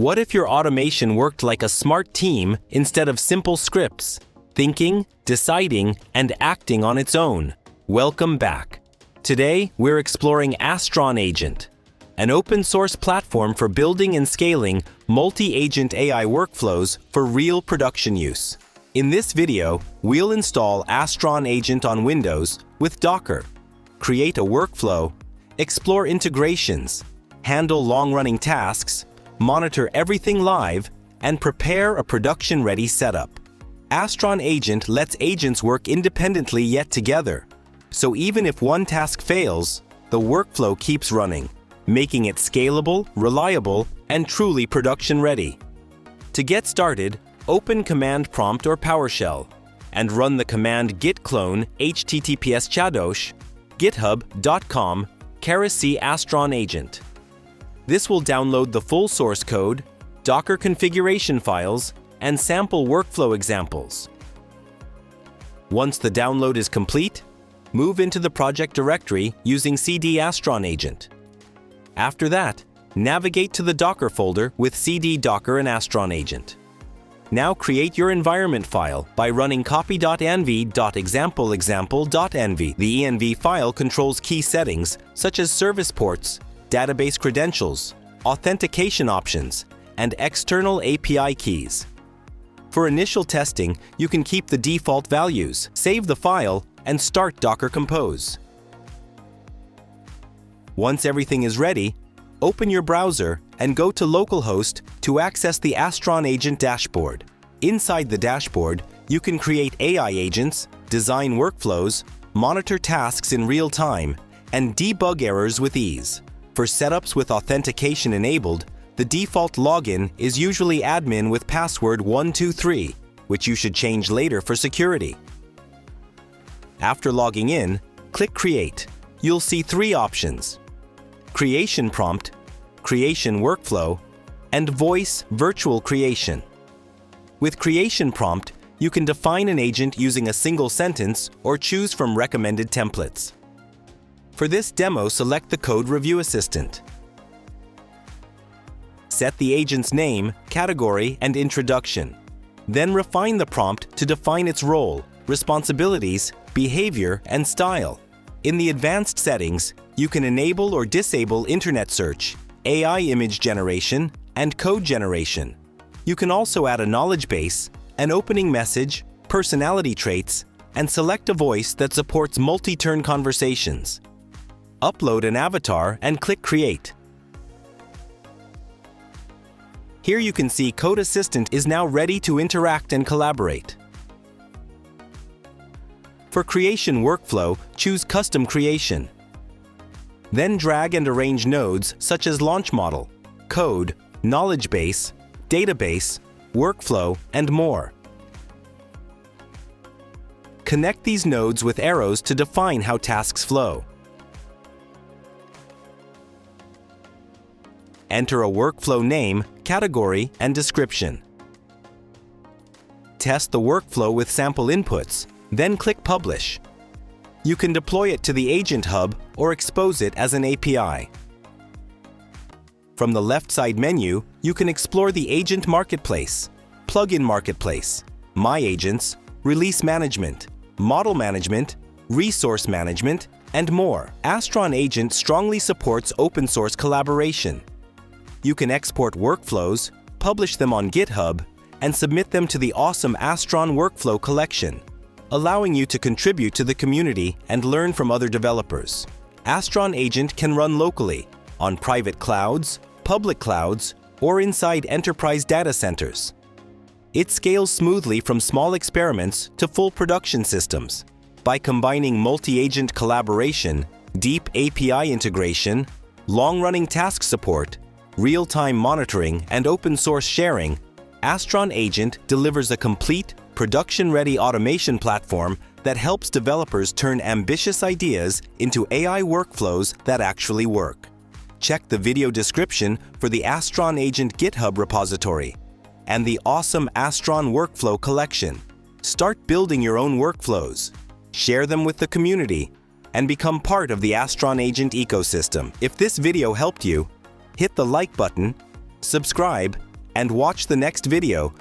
What if your automation worked like a smart team instead of simple scripts, thinking, deciding, and acting on its own? Welcome back. Today, we're exploring Astron Agent, an open-source platform for building and scaling multi-agent AI workflows for real production use. In this video, we'll install Astron Agent on Windows with Docker, create a workflow, explore integrations, handle long-running tasks, monitor everything live, and prepare a production-ready setup. Astron Agent lets agents work independently yet together, so even if one task fails, the workflow keeps running, making it scalable, reliable, and truly production-ready. To get started, open Command Prompt or PowerShell and run the command git clone https github.com/c Astron Agent. This will download the full source code, Docker configuration files, and sample workflow examples. Once the download is complete, move into the project directory using cd Astron Agent. After that, navigate to the Docker folder with cd Docker and Astron Agent. Now create your environment file by running copy.env.example.env. The env file controls key settings such as service ports, database credentials, authentication options, and external API keys. For initial testing, you can keep the default values, save the file, and start Docker Compose. Once everything is ready, open your browser and go to localhost to access the Astron Agent dashboard. Inside the dashboard, you can create AI agents, design workflows, monitor tasks in real time, and debug errors with ease. For setups with authentication enabled, the default login is usually admin with password 123, which you should change later for security. After logging in, click Create. You'll see three options: Creation Prompt, Creation Workflow, and Voice Virtual Creation. With Creation Prompt, you can define an agent using a single sentence or choose from recommended templates. For this demo, select the Code Review Assistant. Set the agent's name, category, and introduction. Then refine the prompt to define its role, responsibilities, behavior, and style. In the advanced settings, you can enable or disable internet search, AI image generation, and code generation. You can also add a knowledge base, an opening message, personality traits, and select a voice that supports multi-turn conversations. Upload an avatar and click Create. Here you can see Code Assistant is now ready to interact and collaborate. For Creation Workflow, choose Custom Creation. Then drag and arrange nodes such as Launch Model, Code, Knowledge Base, Database, Workflow, and more. Connect these nodes with arrows to define how tasks flow. Enter a workflow name, category, and description. Test the workflow with sample inputs, then click Publish. You can deploy it to the Agent Hub or expose it as an API. From the left side menu, you can explore the Agent Marketplace, Plugin Marketplace, My Agents, Release Management, Model Management, Resource Management, and more. Astron Agent strongly supports open source collaboration. You can export workflows, publish them on GitHub, and submit them to the awesome Astron Workflow Collection, allowing you to contribute to the community and learn from other developers. Astron Agent can run locally, on private clouds, public clouds, or inside enterprise data centers. It scales smoothly from small experiments to full production systems. By combining multi-agent collaboration, deep API integration, long-running task support, real-time monitoring, and open-source sharing, Astron Agent delivers a complete, production-ready automation platform that helps developers turn ambitious ideas into AI workflows that actually work. Check the video description for the Astron Agent GitHub repository and the awesome Astron Workflow Collection. Start building your own workflows, share them with the community, and become part of the Astron Agent ecosystem. If this video helped you, hit the like button, subscribe, and watch the next video